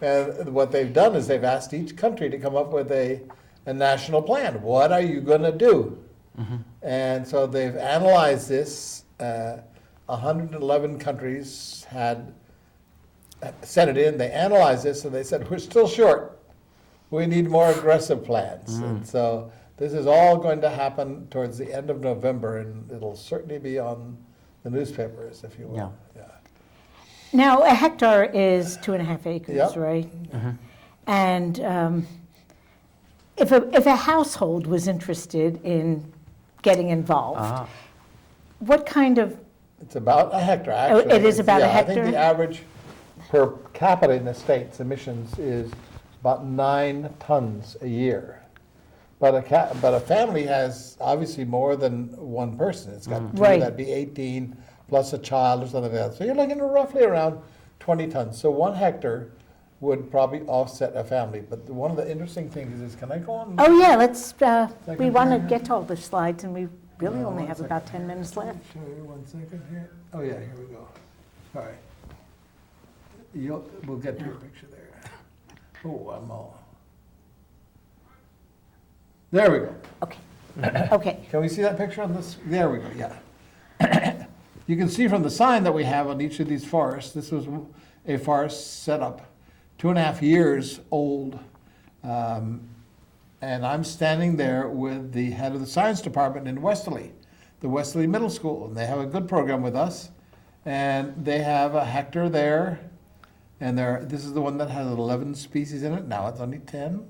Speaker 4: And what they've done is they've asked each country to come up with a national plan. What are you going to do? And so they've analyzed this. 111 countries had sent it in. They analyzed this and they said, we're still short. We need more aggressive plans. And so this is all going to happen towards the end of November, and it'll certainly be on the newspapers, if you will.
Speaker 2: Yeah.
Speaker 1: Now, a hectare is 2.5 acres,
Speaker 4: Yep.
Speaker 1: right? And if a household was interested in getting involved, what kind of,
Speaker 4: It's about a hectare,
Speaker 1: Oh,
Speaker 4: actually.
Speaker 1: it is about a
Speaker 4: Yeah, I think
Speaker 1: hectare?
Speaker 4: the average per capita in the States emissions is about 9 tons a year. But a family has obviously more than one person. It's got two,
Speaker 1: Right.
Speaker 4: that'd be 18 plus a child or something like that. So you're looking at roughly around 20 tons. So 1 hectare would probably offset a family. But one of the interesting things is, can I go on?
Speaker 1: oh yeah, let's, we
Speaker 4: Second
Speaker 1: want to
Speaker 4: here.
Speaker 1: get to all the slides and we really
Speaker 4: No,
Speaker 1: only
Speaker 4: one
Speaker 1: have
Speaker 4: second.
Speaker 1: about 10 minutes left.
Speaker 4: Show you 1 second here. Oh, yeah, here we go. All right. We'll get to your picture there. Oh, I'm all. There we go.
Speaker 1: Okay, okay.
Speaker 4: Can we see that picture on this? There we go, yeah. You can see from the sign that we have on each of these forests, this was a forest set up 2.5 years old. And I'm standing there with the head of the science department in Westerly, the Westerly Middle School. And they have a good program with us. And they have a hectare there. And this is the one that has 11 species in it. Now it's only 10.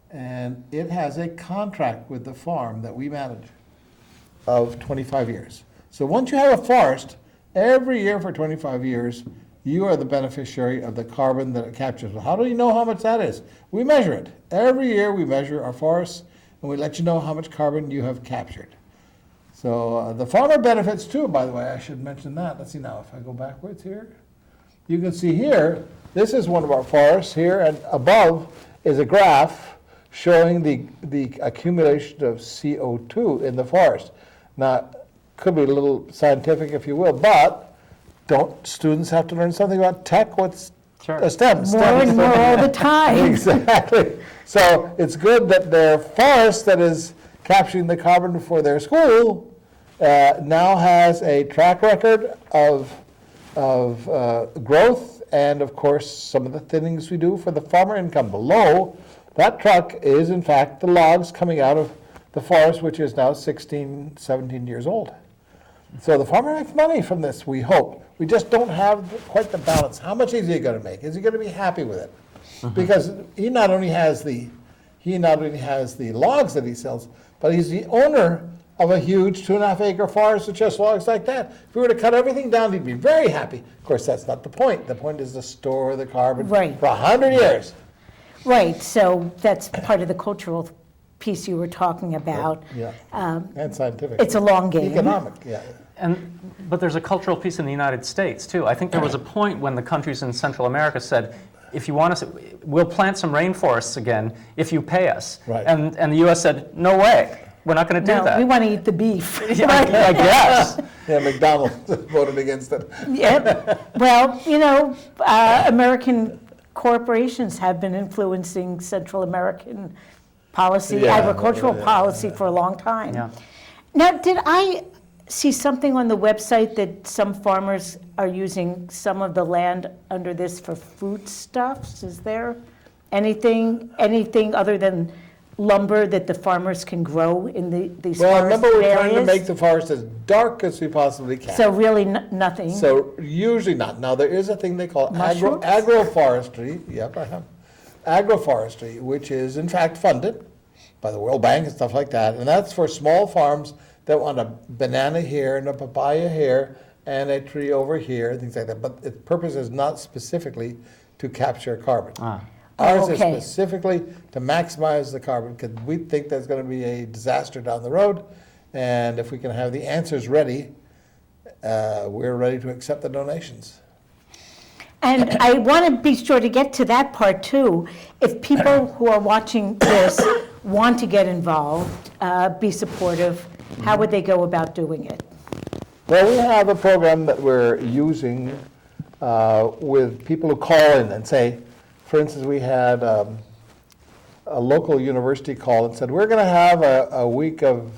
Speaker 4: And it has a contract with the farm that we manage of 25 years. So once you have a forest, every year for 25 years, you are the beneficiary of the carbon that it captures. Well, how do you know how much that is? We measure it. Every year we measure our forests, and we let you know how much carbon you have captured. So the farmer benefits too, by the way. I should mention that. Let's see now, if I go backwards here. You can see here, this is one of our forests here, and above is a graph showing the accumulation of CO2 in the forest. Now, could be a little scientific, if you will, but don't students have to learn something about tech? What's
Speaker 2: Sure.
Speaker 4: STEM?
Speaker 1: More and more all the time.
Speaker 4: Exactly. So it's good that their forest that is capturing the carbon for their school now has a track record of growth, and of course some of the things we do for the farmer income. Below that truck is in fact the logs coming out of the forest, which is now 16, 17 years old. So the farmer makes money from this, we hope. We just don't have quite the balance. How much is he going to make? Is he going to be happy with it? Because he not only has the logs that he sells, but he's the owner of a huge 2.5 acre forest with just logs like that. If we were to cut everything down, he'd be very happy. Of course, that's not the point. The point is to store the carbon
Speaker 1: Right.
Speaker 4: for 100 years.
Speaker 1: Right, so that's part of the cultural piece you were talking about.
Speaker 4: Yeah,
Speaker 1: Um,
Speaker 4: and scientific.
Speaker 1: It's a long game.
Speaker 4: Economic, yeah.
Speaker 2: But there's a cultural piece in the United States, too. I think there was a point when the countries in Central America said, if you want us, we'll plant some rainforests again if you pay us.
Speaker 4: Right.
Speaker 2: And the U.S. said, no way, we're not going to do
Speaker 1: No,
Speaker 2: that.
Speaker 1: we want to eat the beef.
Speaker 2: Yeah, I guess.
Speaker 4: Yeah, McDonald's voted against it.
Speaker 1: Yep. Well, American corporations have been influencing Central American policy,
Speaker 4: Yeah,
Speaker 1: agricultural
Speaker 4: yeah,
Speaker 1: policy for a long time.
Speaker 2: Yeah.
Speaker 1: Now, did I see something on the website that some farmers are using some of the land under this for foodstuffs? Is there anything other than lumber that the farmers can grow in these
Speaker 4: Well,
Speaker 1: forested
Speaker 4: remember, we're
Speaker 1: areas?
Speaker 4: trying to make the forest as dark as we possibly can.
Speaker 1: So really nothing?
Speaker 4: So usually not. Now, there is a thing they call
Speaker 1: Mushrooms?
Speaker 4: agroforestry. Yep, I have. Agroforestry, which is in fact funded by the World Bank and stuff like that. And that's for small farms that want a banana here and a papaya here and a tree over here, things like that. But its purpose is not specifically to capture carbon.
Speaker 2: Ah.
Speaker 4: Ours
Speaker 1: Okay.
Speaker 4: is specifically to maximize the carbon, because we think there's going to be a disaster down the road. And if we can have the answers ready, we're ready to accept the donations.
Speaker 1: And I want to be sure to get to that part too. If people who are watching this want to get involved, be supportive, how would they go about doing it?
Speaker 4: Well, we have a program that we're using with people who call in and say, for instance, we had a local university call and said, we're going to have a week of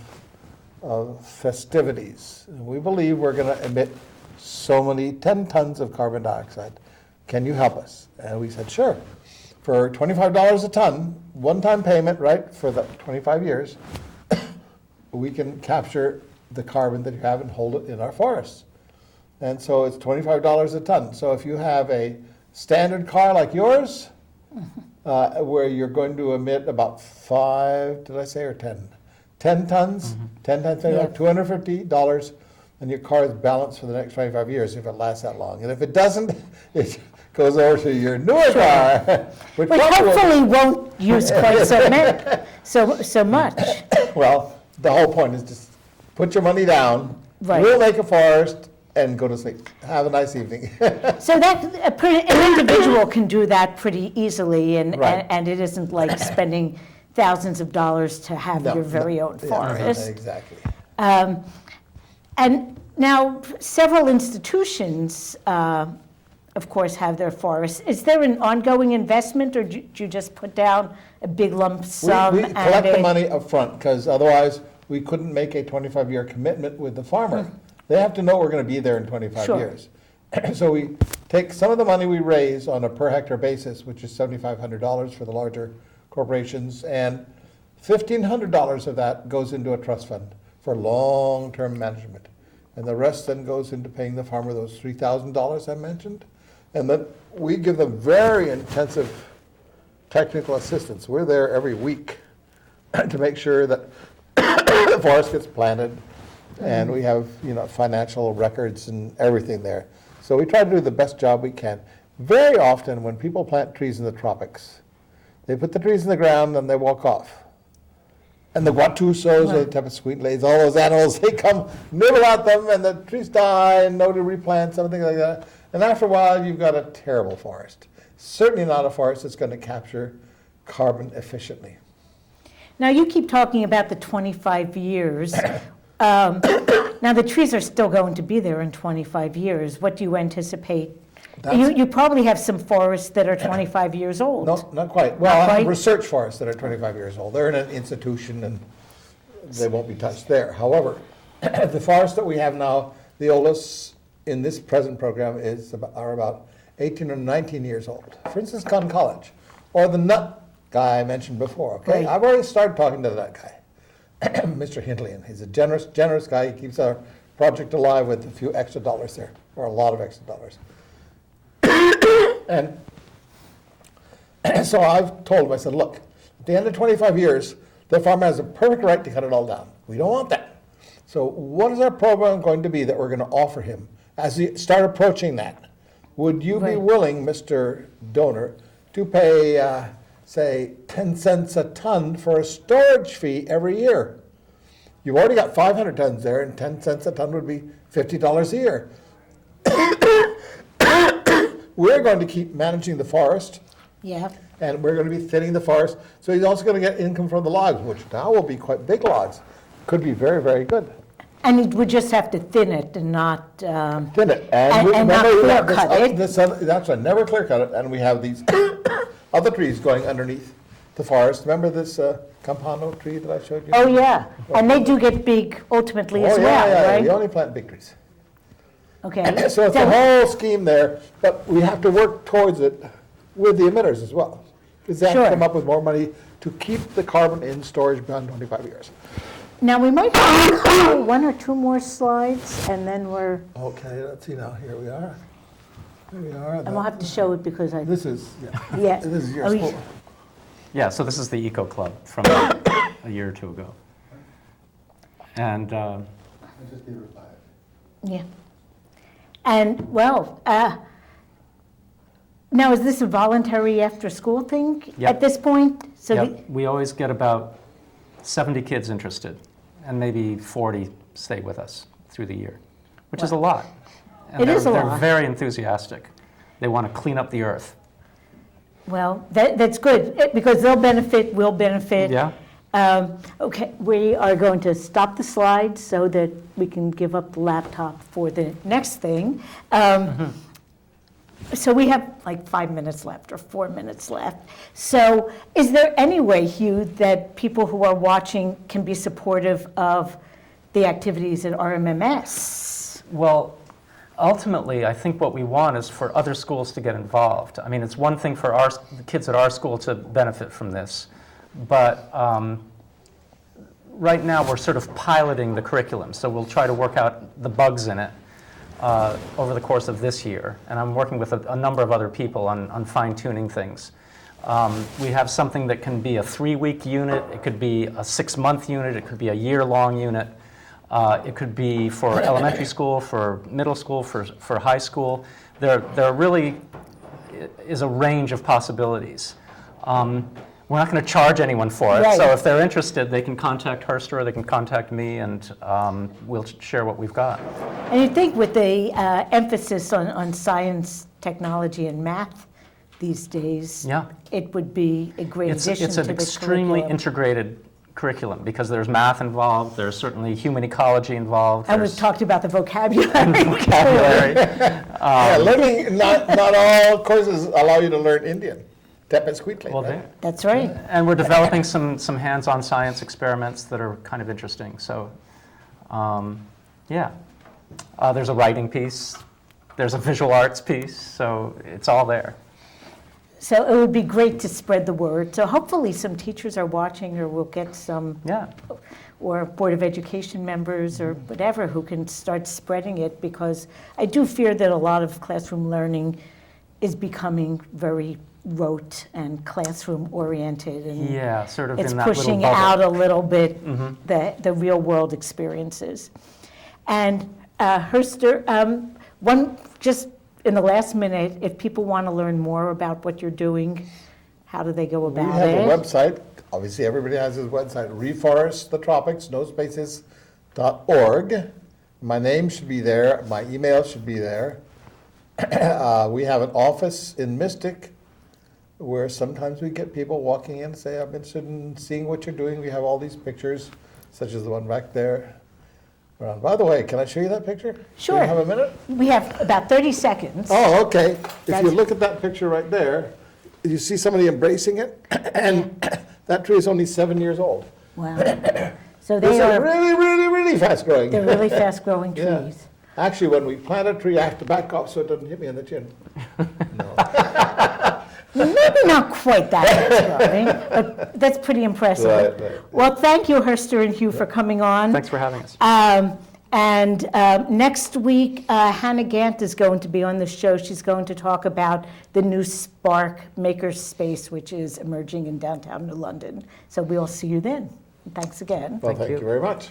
Speaker 4: festivities. And we believe we're going to emit so many 10 tons of carbon dioxide. Can you help us? And we said, sure. For $25 a ton, one-time payment, right, for the 25 years, we can capture the carbon that you have and hold it in our forests. And so it's $25 a ton. So if you have a standard car like yours, where you're going to emit about 5, did I say, or 10? 10 tons, 10 times $250, and your car is balanced for the next 25 years if it lasts that long. And if it doesn't, it goes over to your newer car, which
Speaker 1: Which
Speaker 4: probably
Speaker 1: hopefully won't use quite so much.
Speaker 4: well, the whole point is just put your money down,
Speaker 1: Right.
Speaker 4: we'll make a forest, and go to sleep. Have a nice evening.
Speaker 1: So that an individual can do that pretty easily, and
Speaker 4: Right.
Speaker 1: and it isn't like spending thousands of dollars to have
Speaker 4: No,
Speaker 1: your very
Speaker 4: no,
Speaker 1: own
Speaker 4: yeah,
Speaker 1: forest.
Speaker 4: exactly.
Speaker 1: And now, several institutions, of course, have their forests. Is there an ongoing investment, or do you just put down a big lump sum?
Speaker 4: We
Speaker 1: and
Speaker 4: collect the
Speaker 1: a-
Speaker 4: money up front, because otherwise we couldn't make a 25-year commitment with the farmer. They have to know we're going to be there in 25
Speaker 1: Sure.
Speaker 4: years. So we take some of the money we raise on a per hectare basis, which is $7,500 for the larger corporations, and $1,500 of that goes into a trust fund for long-term management. And the rest then goes into paying the farmer those $3,000 I mentioned. And then we give them very intensive technical assistance. We're there every week to make sure that the forest gets planted, and we have, financial records and everything there. So we try to do the best job we can. Very often, when people plant trees in the tropics, they put the trees in the ground and they walk off. And the guatusos, or the type of sweet lays, all those animals, they come nibble at them, and the trees die, and nobody replants, something like that. And after a while, you've got a terrible forest. Certainly not a forest that's going to capture carbon efficiently.
Speaker 1: Now, you keep talking about the 25 years. Now, the trees are still going to be there in 25 years. What do you anticipate? You probably have some forests that are 25 years old.
Speaker 4: No, not quite. Well, I
Speaker 1: quite?
Speaker 4: have research forests that are 25 years old. They're in an institution, and they won't be touched there. However, the forests that we have now, the oldest in this present program are about 18 or 19 years old. For instance, Cotton College, or the nut guy I mentioned before. Okay,
Speaker 1: Right.
Speaker 4: I've already started talking to that guy, Mr. Hindley, and he's a generous guy. He keeps our project alive with a few extra dollars there, or a lot of extra dollars. And so I've told him, I said, look, at the end of 25 years, the farmer has a perfect right to cut it all down. We don't want that. So what is our program going to be that we're going to offer him as we start approaching that? Would you be
Speaker 1: Right.
Speaker 4: willing, Mr. Donor, to pay
Speaker 3: say, 10 cents a ton for a storage fee every year. You've already got 500 tons there, and 10 cents a ton would be $50 a year. We're going to keep managing the forest,
Speaker 1: Yeah.
Speaker 3: and we're going to be thinning the forest. So he's also going to get income from the logs, which now will be quite big logs. Could be very, very good.
Speaker 1: And it would just have to thin it and not,
Speaker 3: Thin it.
Speaker 1: And not
Speaker 3: remember,
Speaker 1: clear cut it.
Speaker 3: That's right, never clear cut it. And we have these other trees going underneath the forest. Remember this campano tree that I showed you?
Speaker 1: oh, yeah. And they do get big ultimately as
Speaker 3: Oh,
Speaker 1: well,
Speaker 3: yeah.
Speaker 1: right?
Speaker 3: We only plant big trees.
Speaker 1: Okay.
Speaker 3: So it's a whole scheme there, but we have to work towards it with the emitters as well. Because they have
Speaker 1: Sure.
Speaker 3: to come up with more money to keep the carbon in storage beyond 25 years.
Speaker 1: Now, we might have one or two more slides, and then we're,
Speaker 3: Okay, let's see now. Here we are. Here we are.
Speaker 1: and we'll have to show it because I,
Speaker 3: This is,
Speaker 1: yeah.
Speaker 3: this is your
Speaker 1: Oh,
Speaker 3: school.
Speaker 2: Yeah, so this is the Eco Club from a year or two ago. And
Speaker 3: I just need to reply.
Speaker 1: Yeah. And, well, now, is this a voluntary after-school thing
Speaker 2: Yep.
Speaker 1: at this point? So the-
Speaker 2: yep, we always get about 70 kids interested, and maybe 40 stay with us through the year, which is a lot. And
Speaker 1: It is a
Speaker 2: they're
Speaker 1: lot.
Speaker 2: very enthusiastic. They want to clean up the earth.
Speaker 1: Well, that's good, because they'll benefit, we'll benefit.
Speaker 2: Yeah?
Speaker 1: Okay, we are going to stop the slides so that we can give up the laptop for the next thing. So we have like 5 minutes left or 4 minutes left. So is there any way, Hugh, that people who are watching can be supportive of the activities at RMMS?
Speaker 2: Well, ultimately, I think what we want is for other schools to get involved. I mean, it's one thing for the kids at our school to benefit from this, but right now we're sort of piloting the curriculum, so we'll try to work out the bugs in it over the course of this year. And I'm working with a number of other people on fine-tuning things. We have something that can be a 3-week unit, it could be a 6-month unit, it could be a year-long unit. It could be for elementary school, for middle school, for high school. There really is a range of possibilities. We're not going to charge anyone for it,
Speaker 1: Right.
Speaker 2: so if they're interested, they can contact Herster or they can contact me, and we'll share what we've got.
Speaker 1: And you think with the emphasis on science, technology, and math these days,
Speaker 2: Yeah.
Speaker 1: it would be a great
Speaker 2: It's
Speaker 1: addition to
Speaker 2: an
Speaker 1: the
Speaker 2: extremely
Speaker 1: curriculum.
Speaker 2: integrated curriculum because there's math involved, there's certainly human ecology involved.
Speaker 1: And we've
Speaker 2: there's
Speaker 1: talked about the vocabulary.
Speaker 2: vocabulary.
Speaker 3: Yeah, learning, not all courses allow you to learn Indian. Tepesquitli,
Speaker 2: Well,
Speaker 3: right?
Speaker 1: That's right.
Speaker 2: And we're developing some hands-on science experiments that are kind of interesting. So, yeah. There's a writing piece. There's a visual arts piece. So it's all there.
Speaker 1: So it would be great to spread the word. So hopefully some teachers are watching, or we'll get some,
Speaker 2: Yeah.
Speaker 1: or Board of Education members or whatever who can start spreading it, because I do fear that a lot of classroom learning is becoming very rote and classroom oriented, and
Speaker 2: Yeah, sort of
Speaker 1: it's
Speaker 2: in that little
Speaker 1: pushing
Speaker 2: bubble.
Speaker 1: out a little bit the real world experiences. And Herster, one just in the last minute, if people want to learn more about what you're doing, how do they go
Speaker 3: We
Speaker 1: about
Speaker 3: have
Speaker 1: it?
Speaker 3: a website. Obviously, everybody has his website. Reforest, the Tropics, no spaces.org. My name should be there. My email should be there. We have an office in Mystic where sometimes we get people walking in and say, I'm interested in seeing what you're doing. We have all these pictures, such as the one back there. By the way, can I show you that picture?
Speaker 1: Sure.
Speaker 3: Do you have a minute?
Speaker 1: We have about 30 seconds.
Speaker 3: Oh, okay. If you
Speaker 1: That's-
Speaker 3: look at that picture right there, you see somebody embracing it, and that tree is only 7 years old.
Speaker 1: Wow. So
Speaker 3: These
Speaker 1: they
Speaker 3: are
Speaker 1: are,
Speaker 3: really, really, really fast growing.
Speaker 1: they're really fast-growing
Speaker 3: Yeah.
Speaker 1: trees.
Speaker 3: Actually, when we plant a tree, I have to back off so it doesn't hit me in the chin.
Speaker 1: Maybe not quite that fast-growing, but that's pretty impressive.
Speaker 3: Right, right.
Speaker 1: Well, thank you, Herster and Hugh, for coming on.
Speaker 2: Thanks for having us.
Speaker 1: And next week, Hannah Gant is going to be on the show. She's going to talk about the new Spark Makerspace, which is emerging in downtown New London. So we'll see you then. Thanks again.
Speaker 3: Well, thank you very much.